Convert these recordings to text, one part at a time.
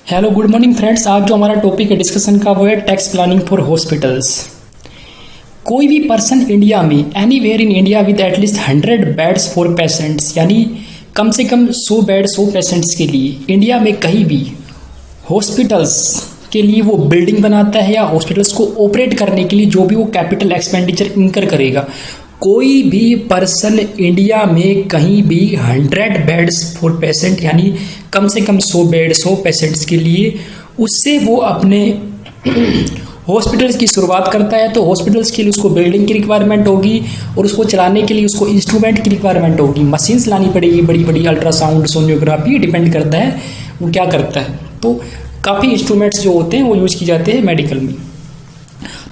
Hello good morning friends. आज जो हमारा टॉपिक है डिस्कशन का वो है टैक्स प्लानिंग फॉर हॉस्पिटल्स। कोई भी पर्सन इंडिया में anywhere in India with at least 100 beds for patients, यानी कम से कम 100 बेड 100 पेशेंट्स के लिए इंडिया में कहीं भी हॉस्पिटल्स के लिए वो बिल्डिंग बनाता है या हॉस्पिटल्स को ऑपरेट करने के लिए जो भी वो कैपिटल एक्सपेंडिचर इनकर करेगा, कोई भी पर्सन इंडिया में कहीं भी 100 बेड्स फॉर पेशेंट यानी कम से कम 100 बेड 100 पेशेंट्स के लिए उससे वो अपने हॉस्पिटल्स की शुरुआत करता है। तो हॉस्पिटल्स के लिए उसको बिल्डिंग की रिक्वायरमेंट होगी और उसको चलाने के लिए उसको इंस्ट्रूमेंट की रिक्वायरमेंट होगी, मशीन्स लानी पड़ेगी, बड़ी बड़ी अल्ट्रासाउंड सोनियोग्राफी, डिपेंड करता है वो क्या करता है। तो काफ़ी इंस्ट्रूमेंट्स जो होते हैं वो यूज़ किए जाते हैं मेडिकल में।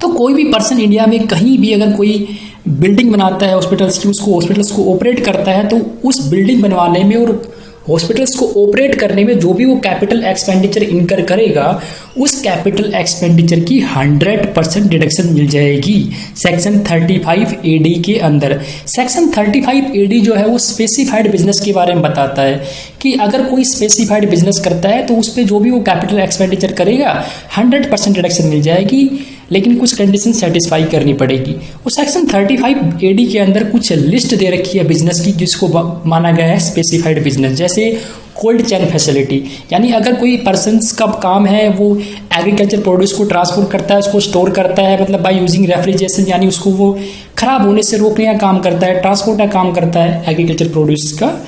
तो कोई भी पर्सन इंडिया में कहीं भी अगर कोई बिल्डिंग बनाता है हॉस्पिटल्स की, उसको हॉस्पिटल्स को ऑपरेट करता है, तो उस बिल्डिंग बनवाने में और हॉस्पिटल्स को ऑपरेट करने में जो भी वो कैपिटल एक्सपेंडिचर इनकर करेगा उस कैपिटल एक्सपेंडिचर की 100% डिडक्शन मिल जाएगी सेक्शन 35 AD के अंदर। सेक्शन 35 AD जो है वो स्पेसिफाइड बिजनेस के बारे में बताता है कि अगर कोई स्पेसिफाइड बिजनेस करता है तो उस पर जो भी वो कैपिटल एक्सपेंडिचर करेगा 100% डिडक्शन मिल जाएगी, लेकिन कुछ कंडीशन सेटिस्फाई करनी पड़ेगी। वो सेक्शन 35 AD के अंदर कुछ लिस्ट दे रखी है बिजनेस की जिसको माना गया है स्पेसिफाइड बिजनेस, जैसे कोल्ड चेन फैसिलिटी, यानी अगर कोई पर्सन्स का काम है वो एग्रीकल्चर प्रोड्यूस को ट्रांसपोर्ट करता है, उसको स्टोर करता है, मतलब बाय यूजिंग रेफ्रिजरेशन, यानी उसको वो खराब होने से रोकने का काम करता है, ट्रांसपोर्ट का काम करता है एग्रीकल्चर प्रोड्यूस का,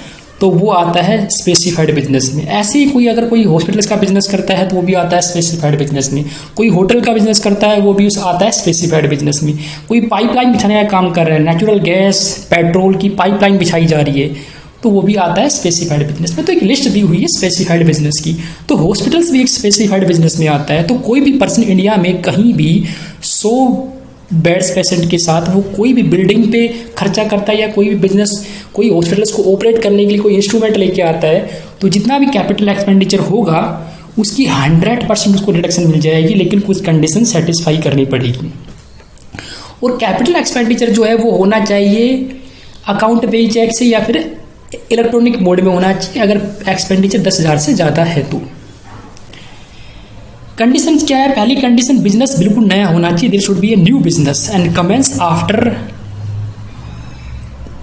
तो वो आता है स्पेसिफाइड बिजनेस में। ऐसे ही कोई अगर कोई हॉस्पिटल्स का बिजनेस करता है तो वो भी आता है स्पेसिफाइड बिजनेस में। कोई होटल का बिजनेस करता है वो भी आता है स्पेसिफाइड बिजनेस में। कोई पाइपलाइन बिछाने का काम कर रहा है, नेचुरल गैस पेट्रोल की पाइपलाइन बिछाई जा रही है, तो वो भी आता है स्पेसिफाइड बिजनेस में। तो एक लिस्ट दी हुई है स्पेसिफाइड बिजनेस की, तो हॉस्पिटल्स भी एक स्पेसिफाइड बिजनेस में आता है। तो कोई भी पर्सन इंडिया में कहीं भी 100 बेड्स पेशेंट के साथ वो कोई भी बिल्डिंग पे खर्चा करता है या कोई भी बिजनेस कोई हॉस्पिटल्स को ऑपरेट करने के लिए कोई इंस्ट्रूमेंट लेके आता है, तो जितना भी कैपिटल एक्सपेंडिचर होगा उसकी 100% उसको डिडक्शन मिल जाएगी, लेकिन कुछ कंडीशन सेटिस्फाई करनी पड़ेगी। और कैपिटल एक्सपेंडिचर जो है वो होना चाहिए अकाउंट पे चेक से या फिर इलेक्ट्रॉनिक मोड में होना चाहिए अगर एक्सपेंडिचर 10,000 से ज़्यादा है तो। कंडीशन क्या है? पहली कंडीशन, बिजनेस बिल्कुल नया होना चाहिए, there should be a new business and commences after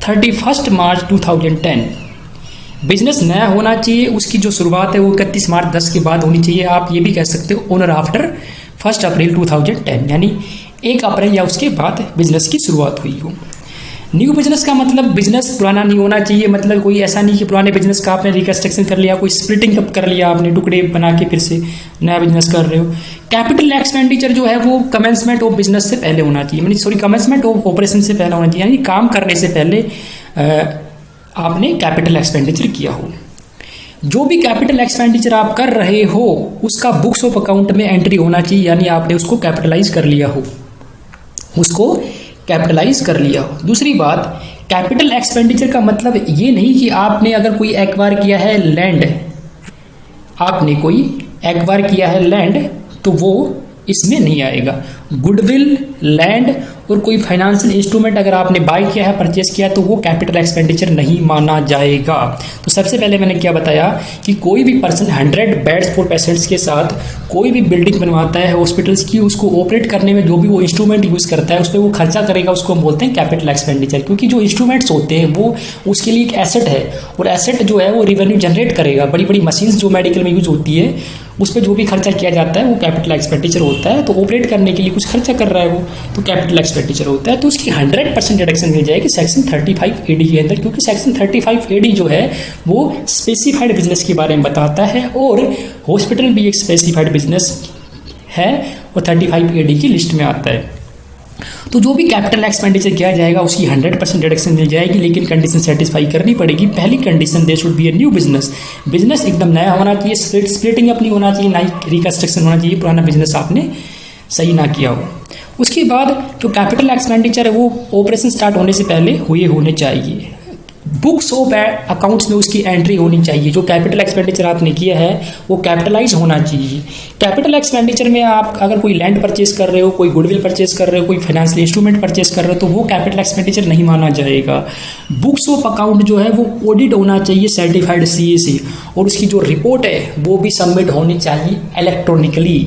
31 March 2010। Business नया होना चाहिए, उसकी जो शुरुआत है वो 31 मार्च 10 के बाद होनी चाहिए। आप ये भी कह सकते हो ओनर आफ्टर 1 अप्रैल 2010, यानी 1 अप्रैल या उसके बाद बिजनेस की शुरुआत हुई हो। न्यू बिजनेस का मतलब बिजनेस पुराना नहीं होना चाहिए, मतलब कोई ऐसा नहीं कि पुराने बिजनेस का आपने रिकंस्ट्रक्शन कर लिया, कोई स्प्लिटिंग अप कर लिया, आपने टुकड़े बना के फिर से नया बिजनेस कर रहे हो। कैपिटल एक्सपेंडिचर जो है वो कमेंसमेंट ऑफ बिजनेस से पहले होना चाहिए, कमेंसमेंट ऑफ ऑपरेशन से पहले होना चाहिए, यानी काम करने से पहले आपने कैपिटल एक्सपेंडिचर किया हो। जो भी कैपिटल एक्सपेंडिचर आप कर रहे हो उसका बुक्स ऑफ अकाउंट में एंट्री होना चाहिए, यानी आपने उसको कैपिटलाइज कर लिया हो, उसको कैपिटलाइज कर लिया हो। दूसरी बात, कैपिटल एक्सपेंडिचर का मतलब ये नहीं कि आपने अगर कोई एक्वायर किया है लैंड, आपने कोई एक्वायर किया है लैंड तो वो इसमें नहीं आएगा। गुडविल, लैंड और कोई फाइनेंशियल इंस्ट्रूमेंट अगर आपने बाय किया है, परचेस किया है, तो वो कैपिटल एक्सपेंडिचर नहीं माना जाएगा। तो सबसे पहले मैंने क्या बताया कि कोई भी पर्सन 100 बेड्स फॉर पेशेंट्स के साथ कोई भी बिल्डिंग बनवाता है हॉस्पिटल्स की, उसको ऑपरेट करने में जो भी वो इंस्ट्रूमेंट यूज़ करता है उस पर वो खर्चा करेगा, उसको हम बोलते हैं कैपिटल एक्सपेंडिचर। क्योंकि जो इंस्ट्रूमेंट्स होते हैं वो उसके लिए एक एसेट है, और एसेट जो है वो रिवेन्यू जनरेट करेगा। बड़ी बड़ी मशीन्स जो मेडिकल में यूज होती है उस पर जो भी खर्चा किया जाता है वो कैपिटल एक्सपेंडिचर होता है। तो ऑपरेट करने के लिए कुछ खर्चा कर रहा है वो, तो कैपिटल एक्सपेंडिचर होता है। तो उसकी 100% डिडक्शन मिल जाएगी सेक्शन 35 AD के अंदर, क्योंकि सेक्शन 35 AD जो है वो स्पेसिफाइड बिजनेस के बारे में बताता है, और हॉस्पिटल भी एक स्पेसिफाइड बिजनेस है और 35 AD की लिस्ट में आता है। तो जो भी कैपिटल एक्सपेंडिचर किया जाएगा उसकी 100% डिडक्शन मिल जाएगी, लेकिन कंडीशन सेटिस्फाई करनी पड़ेगी। पहली condition, there should be a new business, business एकदम नया होना चाहिए, स्प्लिटिंग अप नहीं होना चाहिए, ना ही रिकंस्ट्रक्शन होना चाहिए, पुराना बिजनेस आपने सही ना किया हो। उसके बाद जो कैपिटल एक्सपेंडिचर है वो ऑपरेशन स्टार्ट होने से पहले हुए होने चाहिए। बुक्स ऑफ अकाउंट्स में उसकी एंट्री होनी चाहिए। जो कैपिटल एक्सपेंडिचर आपने किया है वो कैपिटलाइज होना चाहिए। कैपिटल एक्सपेंडिचर में आप अगर कोई लैंड परचेज कर रहे हो, कोई गुडविल परचेज कर रहे हो, कोई फाइनेंशियल इंस्ट्रूमेंट परचेज कर रहे हो, तो वो कैपिटल एक्सपेंडिचर नहीं माना जाएगा। बुक्स ऑफ अकाउंट जो है वो ऑडिट होना चाहिए सर्टिफाइड सीए से, और उसकी जो रिपोर्ट है वो भी सबमिट होनी चाहिए इलेक्ट्रॉनिकली।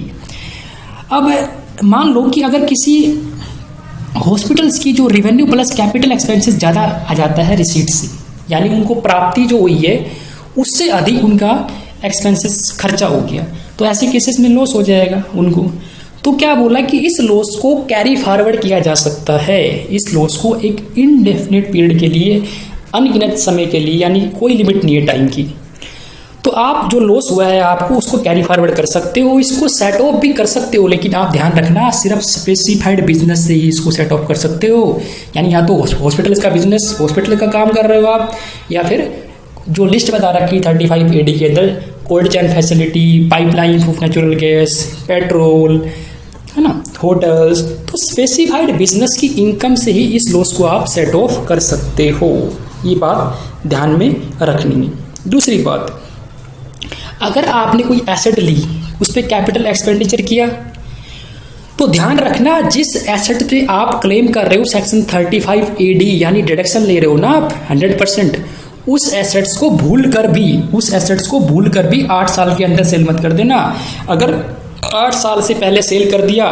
अब मान लो कि अगर किसी हॉस्पिटल्स की जो रेवेन्यू प्लस कैपिटल एक्सपेंसेस ज़्यादा आ जाता है रिसीट से, यानी उनको प्राप्ति जो हुई है उससे अधिक उनका एक्सपेंसेस खर्चा हो गया, तो ऐसे केसेस में लॉस हो जाएगा उनको। तो क्या बोला कि इस लॉस को कैरी फॉरवर्ड किया जा सकता है, इस लॉस को एक इनडेफिनिट पीरियड के लिए, अनगिनत समय के लिए, यानी कोई लिमिट नहीं है टाइम की। तो आप जो लॉस हुआ है आपको उसको कैरी फॉरवर्ड कर सकते हो, इसको सेट ऑफ भी कर सकते हो, लेकिन आप ध्यान रखना सिर्फ स्पेसिफाइड बिजनेस से ही इसको सेट ऑफ कर सकते हो। यानी या तो हॉस्पिटल्स का बिजनेस, हॉस्पिटल का काम कर रहे हो आप, या फिर जो लिस्ट बता रखी 35 AD के अंदर cold chain facility, pipeline of natural gas, petrol, है ना, होटल्स, तो स्पेसिफाइड बिजनेस की इनकम से ही इस लॉस को आप सेट ऑफ कर सकते हो। ये बात ध्यान में रखनी है। दूसरी बात, अगर आपने कोई एसेट ली, उस पर कैपिटल एक्सपेंडिचर किया, तो ध्यान रखना जिस एसेट पे आप क्लेम कर रहे हो सेक्शन 35 AD यानी डिडक्शन ले रहे हो ना आप 100%, उस एसेट्स को भूल कर भी 8 साल के अंदर सेल मत कर देना। अगर 8 साल से पहले सेल कर दिया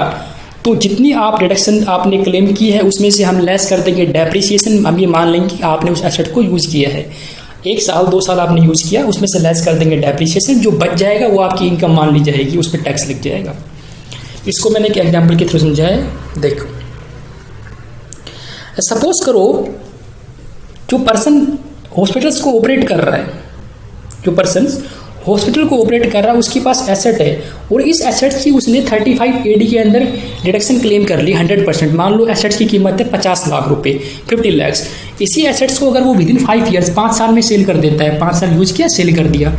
तो जितनी आप डिडक्शन आपने क्लेम की है उसमें से हम लेस कर देंगे डेप्रिसिएशन। हम ये मान लेंगे कि आपने उस एसेट को यूज़ किया है, 1 साल 2 साल आपने यूज़ किया, उसमें से लेस कर देंगे डेप्रिसिएशन, जो बच जाएगा वो आपकी इनकम मान ली जाएगी, उस पर टैक्स लग जाएगा। इसको मैंने एक एग्जाम्पल के थ्रू समझाया। देखो, सपोज करो जो पर्सन हॉस्पिटल्स को ऑपरेट कर रहा है, जो पर्सन हॉस्पिटल को ऑपरेट कर रहा है उसके पास एसेट है, और इस एसेट की उसने 35 AD के अंदर डिडक्शन क्लेम कर ली 100%। मान लो एसेट्स की कीमत है 50 लाख रुपए, 50 लाख। इसी एसेट्स को अगर वो विदिन 5 ईयर्स, 5 साल में सेल कर देता है, 5 साल यूज किया सेल कर दिया,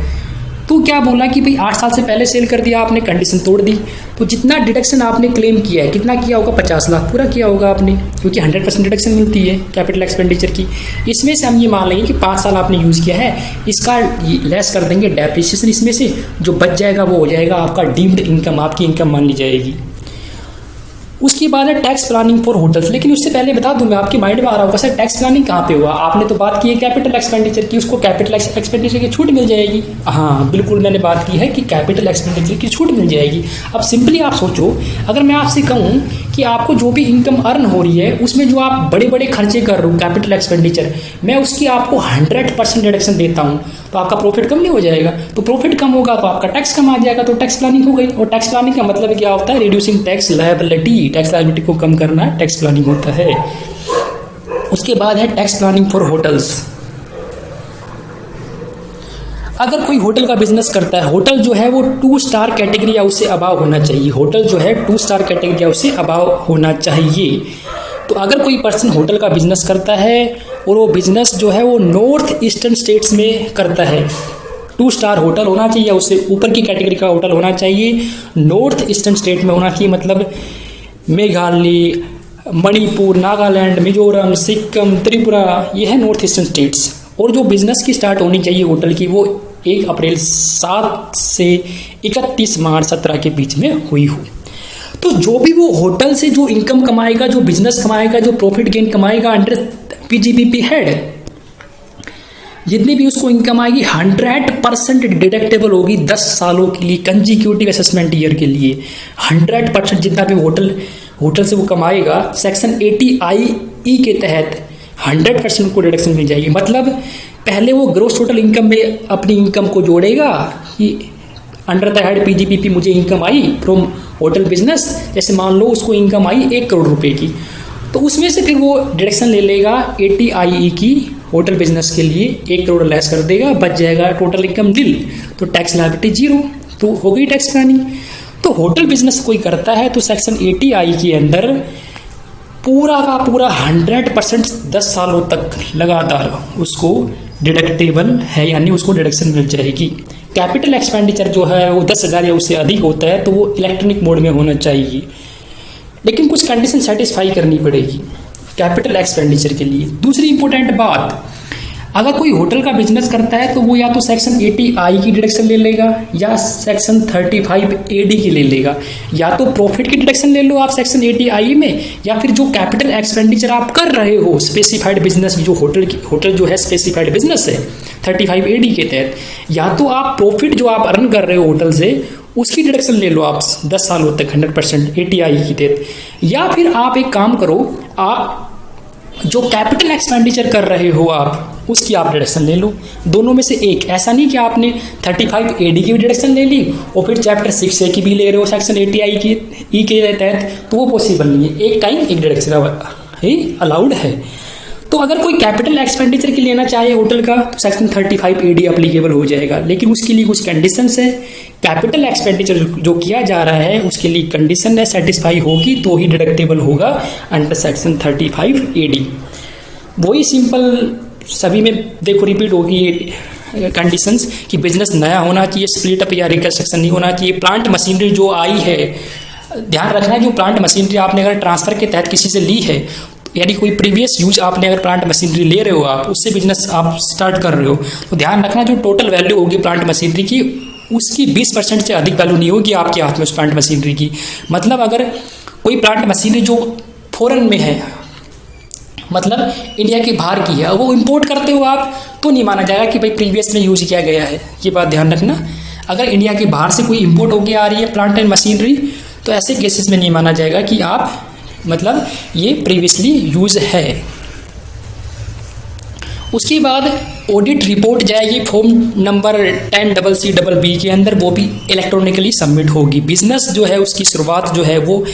तो क्या बोला कि भाई 8 साल से पहले सेल कर दिया आपने, कंडीशन तोड़ दी, तो जितना डिडक्शन आपने क्लेम किया है, कितना किया होगा, 50 लाख पूरा किया होगा आपने, क्योंकि 100% डिडक्शन मिलती है कैपिटल एक्सपेंडिचर की। इसमें से हम ये मान लेंगे कि 5 साल आपने यूज़ किया है, इसका लेस कर देंगे डेप्रिसिएशन, इसमें से जो बच जाएगा वो हो जाएगा आपका डीम्ड इनकम, आपकी इनकम मान ली जाएगी। उसके बाद है टैक्स प्लानिंग फॉर होटल्स। लेकिन उससे पहले बता दूं मैं, आपके माइंड में आ रहा होगा सर टैक्स प्लानिंग कहाँ पे हुआ, आपने तो बात की है कैपिटल एक्सपेंडिचर की, उसको कैपिटल एक्सपेंडिचर की छूट मिल जाएगी। हाँ बिल्कुल, मैंने बात की है कि कैपिटल एक्सपेंडिचर की छूट मिल जाएगी। अब सिंपली आप सोचो, अगर मैं आपसे कहूँ कि आपको जो भी इनकम अर्न हो रही है उसमें जो आप बड़े बड़े खर्चे कर रहे हो कैपिटल एक्सपेंडिचर, मैं उसकी आपको 100% डिडक्शन देता हूँ, तो आपका प्रॉफिट कम नहीं हो जाएगा। तो प्रॉफिट कम होगा तो आपका टैक्स कम आ जाएगा, तो टैक्स प्लानिंग हो गई। और टैक्स प्लानिंग का मतलब क्या होता है, reducing tax liability, tax liability को कम करना टैक्स प्लानिंग होता है। उसके बाद है टैक्स प्लानिंग फॉर होटल्स। अगर कोई होटल का बिजनेस करता है, होटल जो है वो 2 स्टार कैटेगरी या उससे अबाव होना चाहिए, होटल जो है 2 स्टार कैटेगरी या उससे अबाव होना चाहिए। तो अगर कोई पर्सन होटल का बिजनेस करता है और वो बिजनेस जो है वो नॉर्थ ईस्टर्न स्टेट्स में करता है, 2 स्टार होटल होना चाहिए या उससे ऊपर की कैटेगरी का होटल होना चाहिए, नॉर्थ ईस्टर्न स्टेट में होना चाहिए, मतलब मेघालय, मणिपुर, नागालैंड, मिजोरम, सिक्किम, त्रिपुरा, ये है नॉर्थ ईस्टर्न स्टेट्स। और जो बिजनेस की स्टार्ट होनी चाहिए होटल की वो 1 अप्रैल 7 से 31 मार्च 17 के बीच में हुई हो। तो जो भी वो होटल से जो इनकम कमाएगा, जो बिजनेस कमाएगा, जो प्रॉफिट गेन कमाएगा अंडर PGBP हेड, जितनी भी उसको इनकम आएगी 100% डिडक्टेबल होगी 10 सालों के लिए, कंजिक्यूटिव असेसमेंट ईयर के लिए। 100% जितना भी होटल से वो कमाएगा सेक्शन 80IE के तहत 100% को डिडक्शन मिल जाएगी। मतलब पहले वो ग्रोस टोटल इनकम में अपनी इनकम को जोड़ेगा कि अंडर द हेड PGBP मुझे income I from hotel business, जैसे मान लो उसको इनकम आई 1 करोड़ रुपए की, तो उसमें से फिर वो डिडक्शन ले लेगा 80IE की होटल बिजनेस के लिए, 1 करोड़ लेस कर देगा, बच जाएगा टोटल इनकम निल, तो टैक्स लायबिलिटी 0, तो हो गई टैक्स प्लानिंग। तो होटल बिजनेस कोई करता है तो सेक्शन 80I के अंदर पूरा का पूरा 100% 10 सालों तक लगातार उसको डिडक्टेबल है, यानी उसको डिडक्शन मिल जाएगी। कैपिटल एक्सपेंडिचर जो है वो 10,000 या उससे अधिक होता है तो वो इलेक्ट्रॉनिक मोड में होना चाहिए, लेकिन कुछ कंडीशन सेटिस्फाई करनी पड़ेगी कैपिटल एक्सपेंडिचर के लिए। दूसरी इंपॉर्टेंट बात, अगर कोई होटल का बिजनेस करता है तो वो या तो सेक्शन 80I की डिडक्शन ले लेगा या सेक्शन 35AD की ले लेगा। या तो प्रॉफिट की डिडक्शन ले लो आप सेक्शन 80I में, या फिर जो कैपिटल एक्सपेंडिचर आप कर रहे हो स्पेसिफाइड बिजनेस, जो होटल जो है स्पेसिफाइड बिजनेस है 35AD के तहत, या तो आप प्रॉफिट जो आप अर्न कर रहे हो होटल से उसकी डिडक्शन ले लो आप 10 सालों तक 100% 80I की तहत। या फिर आप एक काम करो, आप जो कैपिटल एक्सपेंडिचर कर रहे हो आप उसकी आप डिडक्शन ले लो, दोनों में से एक। ऐसा नहीं कि आपने 35AD की भी डिडक्शन ले ली और फिर चैप्टर 6A की भी ले रहे हो सेक्शन 80I के तहत, तो वो पॉसिबल नहीं है। एक टाइम एक डिडक्शन ही अलाउड है। तो अगर कोई कैपिटल एक्सपेंडिचर की लेना चाहे होटल का तो सेक्शन 35AD अप्लीकेबल हो जाएगा, लेकिन उसके लिए कुछ कंडीशंस है। कैपिटल एक्सपेंडिचर जो किया जा रहा है उसके लिए कंडीशन है, सेटिस्फाई होगी तो ही डिडक्टेबल होगा अंडर सेक्शन 35AD। वही सिंपल सभी में देखो रिपीट होगी ये कंडीशंस कि बिजनेस नया होना चाहिए, स्प्लिट अप या रिकंस्ट्रक्शन नहीं होना चाहिए। प्लांट मशीनरी जो आई है, ध्यान रखना है जो प्लांट मशीनरी आपने अगर ट्रांसफर के तहत किसी से ली है, यानी कोई प्रीवियस यूज आपने अगर प्लांट मशीनरी ले रहे हो आप उससे बिजनेस आप स्टार्ट कर रहे हो, तो ध्यान रखना जो टोटल वैल्यू होगी प्लांट मशीनरी की उसकी 20% से अधिक वैल्यू नहीं होगी आपके हाथ में उस प्लांट मशीनरी की। मतलब अगर कोई प्लांट मशीनरी जो फॉरेन में है, मतलब इंडिया के बाहर की है, वो इंपोर्ट करते हो आप तो नहीं माना जाएगा कि भाई प्रीवियस में यूज किया गया है। ये बात ध्यान रखना। अगर इंडिया के बाहर से कोई इंपोर्ट होकर आ रही है प्लांट एंड मशीनरी तो ऐसे केसेस में नहीं माना जाएगा कि आप मतलब ये प्रीवियसली यूज है। उसके बाद ऑडिट रिपोर्ट जाएगी फॉर्म नंबर 10CCB के अंदर, वो भी इलेक्ट्रॉनिकली सबमिट होगी। बिजनेस जो है उसकी शुरुआत जो है वो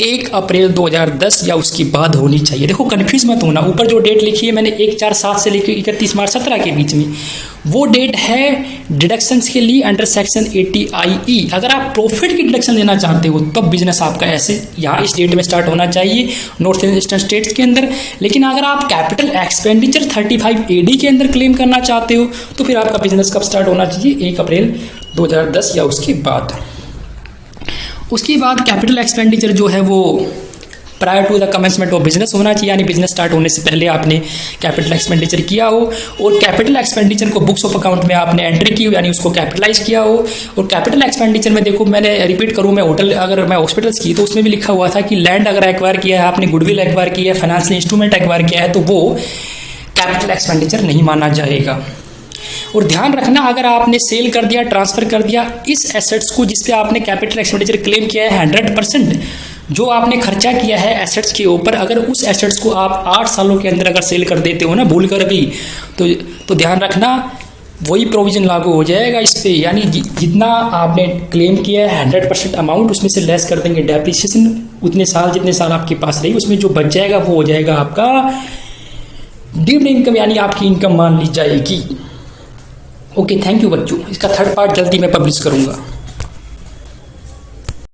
1 अप्रैल 2010 या उसके बाद होनी चाहिए। देखो कन्फ्यूज मत होना, ऊपर जो डेट लिखी है मैंने 1/4/7 से लेकर 31 मार्च 17 के बीच में, वो डेट है डिडक्शंस के लिए अंडर सेक्शन 80IE। अगर आप प्रॉफिट की डिडक्शन लेना चाहते हो तब बिजनेस आपका ऐसे यहाँ इस डेट में स्टार्ट होना चाहिए नॉर्थ ईस्टर्न स्टेट्स के अंदर। लेकिन अगर आप कैपिटल एक्सपेंडिचर 35AD के अंदर क्लेम करना चाहते हो तो फिर आपका बिजनेस कब स्टार्ट होना चाहिए, 1 अप्रैल 2010 या उसके बाद। उसके बाद कैपिटल एक्सपेंडिचर जो है वो prior to the commencement of business होना चाहिए, यानी बिजनेस स्टार्ट होने से पहले आपने कैपिटल एक्सपेंडिचर किया हो और कैपिटल एक्सपेंडिचर को बुक्स ऑफ अकाउंट में आपने एंट्री की हो, यानी उसको कैपिटलाइज किया हो। और कैपिटल एक्सपेंडिचर में देखो मैंने रिपीट करूँ, मैं होटल अगर मैं हॉस्पिटल्स की तो उसमें भी लिखा हुआ था कि लैंड अगर एक्वायर किया है आपने, गुडविल एक्वायर किया है, फाइनेंशियल इंस्ट्रूमेंट एक्वायर किया है तो वो कैपिटल एक्सपेंडिचर नहीं माना जाएगा। और ध्यान रखना अगर आपने सेल कर दिया, ट्रांसफर कर दिया इस एसेट्स को जिस पे आपने कैपिटल एक्सपेंडिचर क्लेम किया है 100% जो आपने खर्चा किया है एसेट्स के ऊपर, अगर उस एसेट्स को आप 8 सालों के अंदर अगर सेल कर देते हो ना भूल कर भी, तो ध्यान रखना वही प्रोविजन लागू हो जाएगा इस पे। यानी जितना आपने क्लेम किया है 100% अमाउंट उसमें से लेस कर देंगे डेप्रिसिएशन, उतने साल जितने साल आपके पास रही उसमें जो बच जाएगा वो हो जाएगा आपका डिविडेंड इनकम, यानी आपकी इनकम मान ली जाएगी। ओके, थैंक यू बच्चों। इसका 3rd पार्ट जल्दी मैं पब्लिश करूँगा।